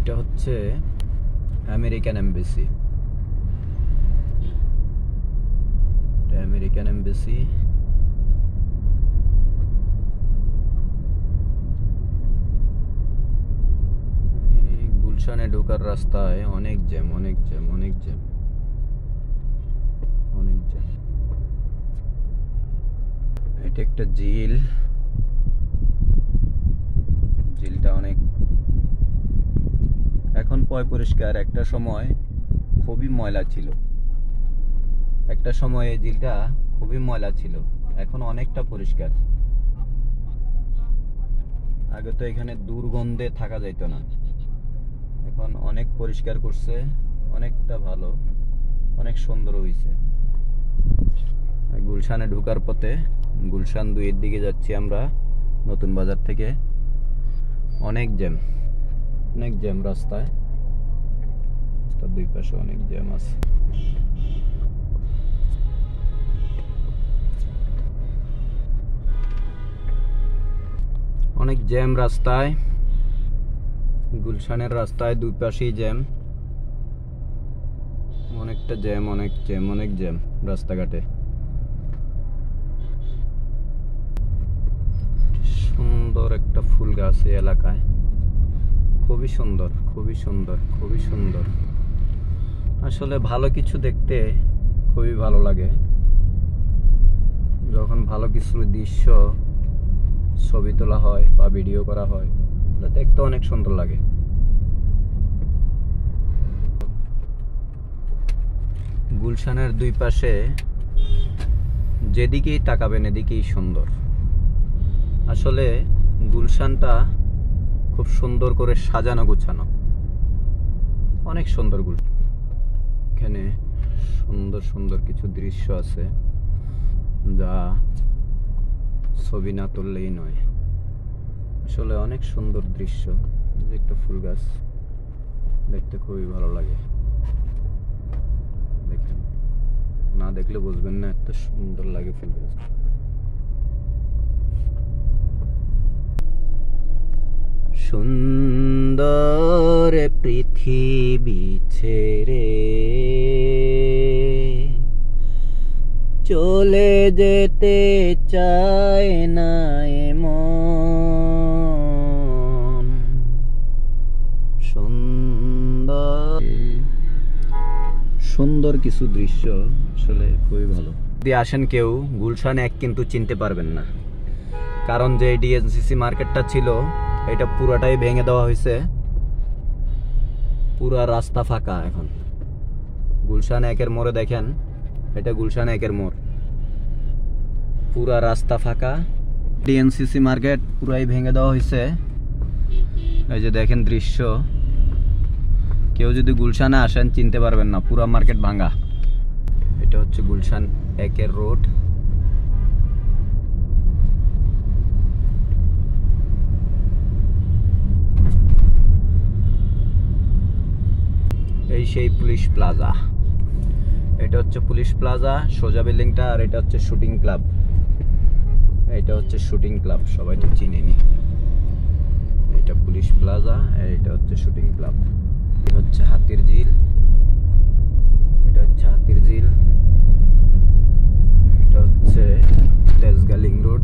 এটা হচ্ছে American embassy. American embassy গুলশানে ঢোকার রাস্তায় অনেক জ্যাম, অনেক জ্যাম, অনেক জ্যাম, অনেক জ্যাম। এটা একটা ঝিল, ঝিলটা অনেক এখন পরিষ্কার। একটা সময় খুবই ময়লা ছিল, একটা সময় এই ঝিলটা খুবই ময়লা ছিল, এখন অনেকটা পরিষ্কার। আগে তো এখানে দুর্গন্ধে থাকা যাইত না, এখন অনেক পরিষ্কার করছে, অনেকটা ভালো, অনেক সুন্দর হয়েছে। গুলশানে ঢোকার পথে গুলশান 2 এর দিকে যাচ্ছি আমরা নতুন বাজার থেকে। অনেক জ্যাম, অনেক জ্যাম রাস্তায়, রাস্তার দুই পাশে অনেক জ্যাম আছে। অনেক জ্যাম রাস্তায়, গুলশানের রাস্তায় দুই পাশেই জ্যাম, অনেকটা জ্যাম, অনেক জ্যাম, অনেক জ্যাম রাস্তাঘাটে। সুন্দর একটা ফুল গাছ এই এলাকায়, খুবই সুন্দর, খুবই সুন্দর, খুবই সুন্দর। আসলে ভালো কিছু দেখতে খুবই ভালো লাগে, যখন ভালো কিছু দৃশ্য ছবি তোলা হয় বা ভিডিও করা হয়, দেখতে অনেক সুন্দর লাগে। গুলশানের দুই পাশে যেদিকেই তাকাবেন এদিকেই সুন্দর। আসলে গুলশানটা খুব সুন্দর করে সাজানো গোছানো, অনেক সুন্দর গুলশান। এখানে সুন্দর সুন্দর কিছু দৃশ্য আছে যা ছবি না তুললেই নয়। আসলে অনেক সুন্দর দৃশ্য। একটা ফুল গাছ দেখতে খুবই ভালো লাগে, দেখেন, না দেখলে বুঝবেন না এত সুন্দর লাগে ফুল গাছ। সুন্দর পৃথিবী ছেড়ে চলে যেতে চায় না মন। সুন্দর সুন্দর কিছু দৃশ্য আসলে খুবই ভালো। যদি আসেন কেউ গুলশান 1 কিন্তু চিনতে পারবেন না, কারণ যে ডিএনসিসি মার্কেটটা ছিল এটা পুরাটাই ভেঙে দেওয়া হয়েছে, পুরা রাস্তা ফাঁকা এখন। গুলশান 1 মোড়ে দেখেন, এটা গুলশান 1 মোড়, পুরা রাস্তা ফাঁকা। ডিএনসিসি মার্কেট পুরাই ভেঙে দেওয়া হয়েছে। এই যে দেখেন দৃশ্য, কেউ যদি গুলশানে আসেন চিনতে পারবেন না, পুরা মার্কেট ভাঙা। এটা হচ্ছে গুলশান 1 রোড। এই সেই পুলিশ প্লাজা, এটা হচ্ছে পুলিশ প্লাজা সোজা বিল্ডিংটা, আর এটা হচ্ছে শুটিং ক্লাব। এটা হচ্ছে শুটিং ক্লাব, সবাই তো চিনেনি। এটা পুলিশ প্লাজা, এটা হচ্ছে শুটিং ক্লাব। এটা হচ্ছে হাতির ঝিল, এটা হচ্ছে হাতির ঝিল, এটা হচ্ছে তেজগাঁ লিং রোড।